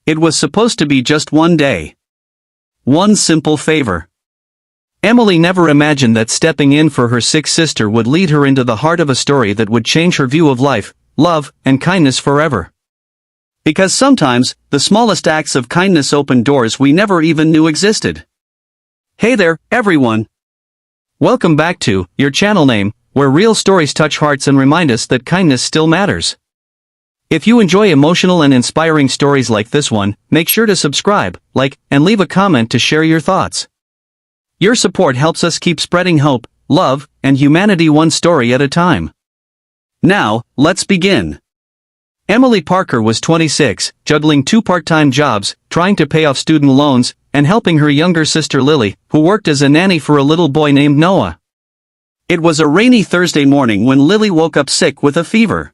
It was supposed to be just one day. One simple favor. Emily never imagined that stepping in for her sick sister would lead her into the heart of a story that would change her view of life, love, and kindness forever. Because sometimes, the smallest acts of kindness open doors we never even knew existed. Hey there, everyone! Welcome back to your channel name, where real stories touch hearts and remind us that kindness still matters. If you enjoy emotional and inspiring stories like this one, make sure to subscribe, like, and leave a comment to share your thoughts. Your support helps us keep spreading hope, love, and humanity one story at a time. Now, let's begin. Emily Parker was 26, juggling 2 part-time jobs, trying to pay off student loans, and helping her younger sister Lily, who worked as a nanny for a little boy named Noah. It was a rainy Thursday morning when Lily woke up sick with a fever.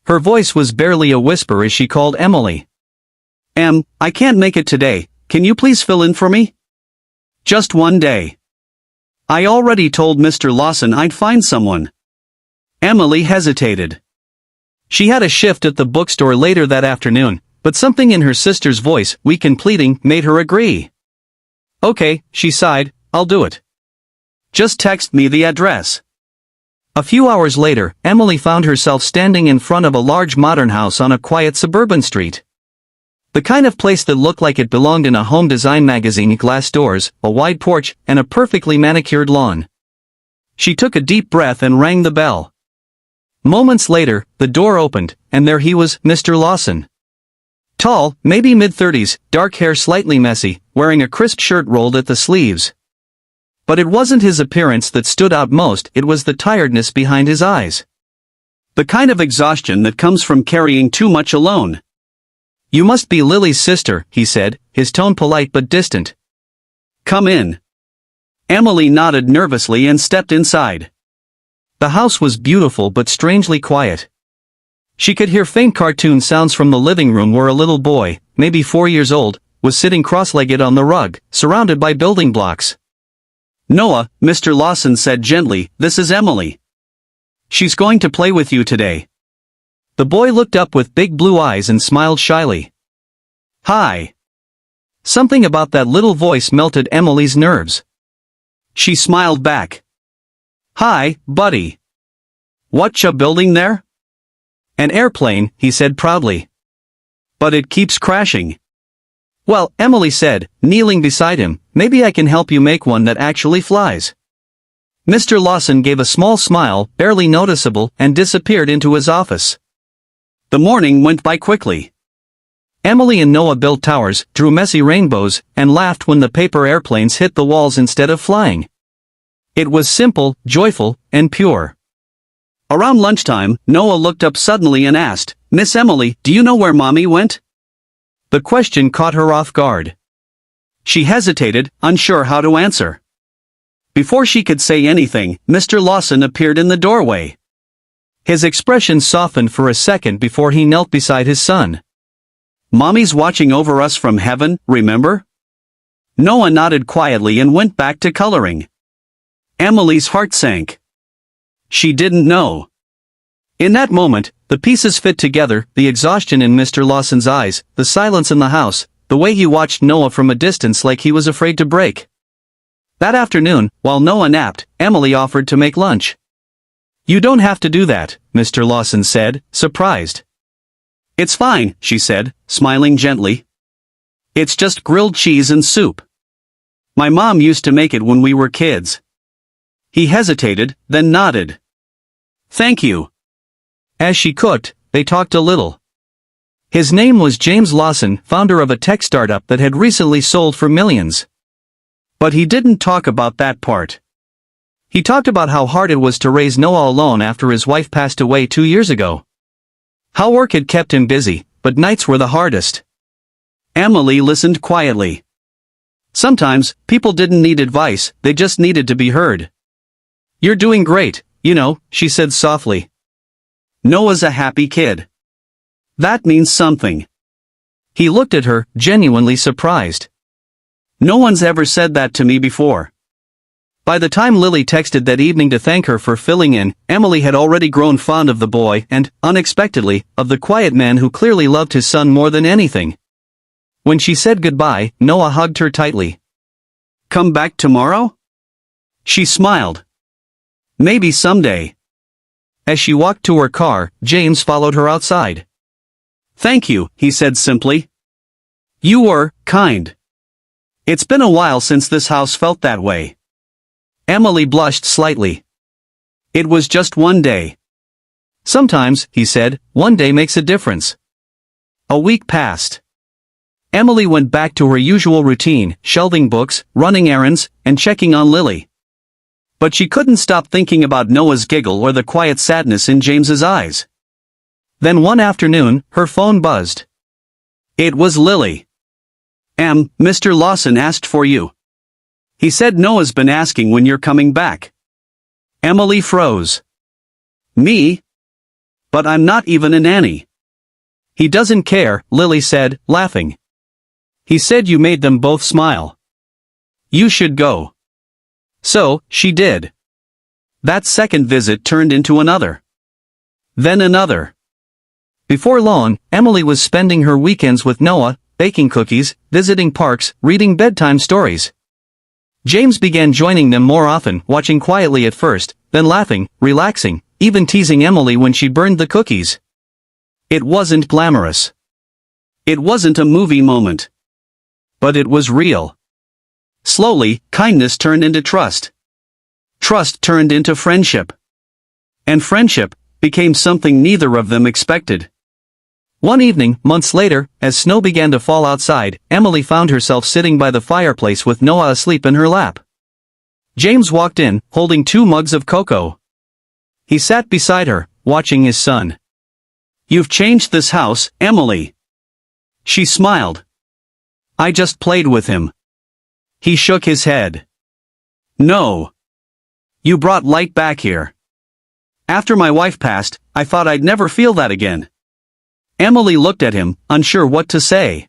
Her voice was barely a whisper as she called Emily. I can't make it today, can you please fill in for me? Just one day. I already told Mr. Lawson I'd find someone. Emily hesitated. She had a shift at the bookstore later that afternoon, but something in her sister's voice, weak and pleading, made her agree. Okay, she sighed, I'll do it. Just text me the address. A few hours later, Emily found herself standing in front of a large modern house on a quiet suburban street. The kind of place that looked like it belonged in a home design magazine: glass doors, a wide porch, and a perfectly manicured lawn. She took a deep breath and rang the bell. Moments later, the door opened, and there he was, Mr. Lawson. Tall, maybe mid-30s, dark hair slightly messy, wearing a crisp shirt rolled at the sleeves. But it wasn't his appearance that stood out most, it was the tiredness behind his eyes. The kind of exhaustion that comes from carrying too much alone. You must be Lily's sister, he said, his tone polite but distant. Come in. Emily nodded nervously and stepped inside. The house was beautiful but strangely quiet. She could hear faint cartoon sounds from the living room where a little boy, maybe 4 years old, was sitting cross-legged on the rug, surrounded by building blocks. Noah, Mr. Lawson said gently, this is Emily. She's going to play with you today. The boy looked up with big blue eyes and smiled shyly. Hi. Something about that little voice melted Emily's nerves. She smiled back. Hi, buddy. Whatcha building there? An airplane, he said proudly. But it keeps crashing. Well, Emily said, kneeling beside him, maybe I can help you make one that actually flies. Mr. Lawson gave a small smile, barely noticeable, and disappeared into his office. The morning went by quickly. Emily and Noah built towers, drew messy rainbows, and laughed when the paper airplanes hit the walls instead of flying. It was simple, joyful, and pure. Around lunchtime, Noah looked up suddenly and asked, Miss Emily, do you know where Mommy went? The question caught her off guard. She hesitated, unsure how to answer. Before she could say anything, Mr. Lawson appeared in the doorway. His expression softened for a second before he knelt beside his son. Mommy's watching over us from heaven, remember? Noah nodded quietly and went back to coloring. Emily's heart sank. She didn't know. In that moment, the pieces fit together, the exhaustion in Mr. Lawson's eyes, the silence in the house, the way he watched Noah from a distance like he was afraid to break. That afternoon, while Noah napped, Emily offered to make lunch. You don't have to do that, Mr. Lawson said, surprised. It's fine, she said, smiling gently. It's just grilled cheese and soup. My mom used to make it when we were kids. He hesitated, then nodded. Thank you. As she cooked, they talked a little. His name was James Lawson, founder of a tech startup that had recently sold for millions. But he didn't talk about that part. He talked about how hard it was to raise Noah alone after his wife passed away 2 years ago. How work had kept him busy, but nights were the hardest. Emily listened quietly. Sometimes, people didn't need advice, they just needed to be heard. You're doing great, you know, she said softly. Noah's a happy kid. That means something. He looked at her, genuinely surprised. No one's ever said that to me before. By the time Lily texted that evening to thank her for filling in, Emily had already grown fond of the boy and, unexpectedly, of the quiet man who clearly loved his son more than anything. When she said goodbye, Noah hugged her tightly. "Come back tomorrow?" She smiled. "Maybe someday." As she walked to her car, James followed her outside. "Thank you," he said simply. "You were kind. It's been a while since this house felt that way." Emily blushed slightly. "It was just one day." "Sometimes," he said, "one day makes a difference." A week passed. Emily went back to her usual routine, shelving books, running errands, and checking on Lily. But she couldn't stop thinking about Noah's giggle or the quiet sadness in James's eyes. Then one afternoon, her phone buzzed. It was Lily. Mr. Lawson asked for you. He said Noah's been asking when you're coming back." Emily froze. "Me? But I'm not even a nanny." "He doesn't care," Lily said, laughing. "He said you made them both smile. You should go." So, she did. That second visit turned into another. Then another. Before long, Emily was spending her weekends with Noah, baking cookies, visiting parks, reading bedtime stories. James began joining them more often, watching quietly at first, then laughing, relaxing, even teasing Emily when she burned the cookies. It wasn't glamorous. It wasn't a movie moment. But it was real. Slowly, kindness turned into trust. Trust turned into friendship. And friendship became something neither of them expected. One evening, months later, as snow began to fall outside, Emily found herself sitting by the fireplace with Noah asleep in her lap. James walked in, holding 2 mugs of cocoa. He sat beside her, watching his son. "You've changed this house, Emily." She smiled. "I just played with him." He shook his head. "No. You brought light back here. After my wife passed, I thought I'd never feel that again." Emily looked at him, unsure what to say.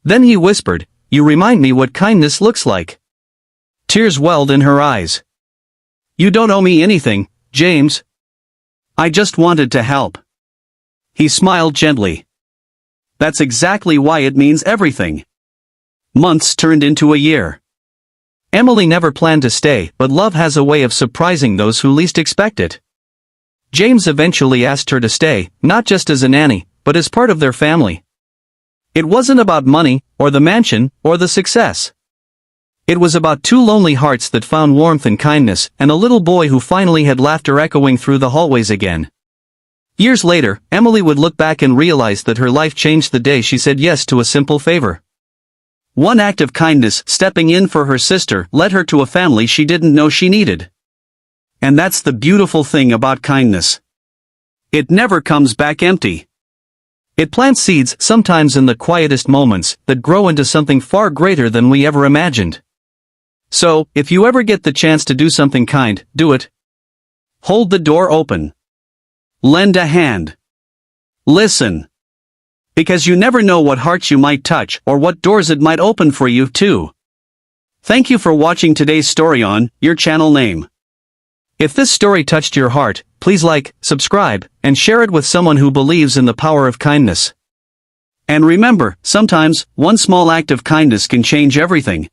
Then he whispered, "You remind me what kindness looks like." Tears welled in her eyes. "You don't owe me anything, James. I just wanted to help." He smiled gently. "That's exactly why it means everything." Months turned into a year. Emily never planned to stay, but love has a way of surprising those who least expect it. James eventually asked her to stay, not just as a nanny, but as part of their family. It wasn't about money, or the mansion, or the success. It was about 2 lonely hearts that found warmth and kindness, and a little boy who finally had laughter echoing through the hallways again. Years later, Emily would look back and realize that her life changed the day she said yes to a simple favor. One act of kindness, stepping in for her sister, led her to a family she didn't know she needed. And that's the beautiful thing about kindness. It never comes back empty. It plants seeds, sometimes in the quietest moments, that grow into something far greater than we ever imagined. So, if you ever get the chance to do something kind, do it. Hold the door open. Lend a hand. Listen. Because you never know what hearts you might touch, or what doors it might open for you, too. Thank you for watching today's story on Your Channel Name. If this story touched your heart, please like, subscribe, and share it with someone who believes in the power of kindness. And remember, sometimes, one small act of kindness can change everything.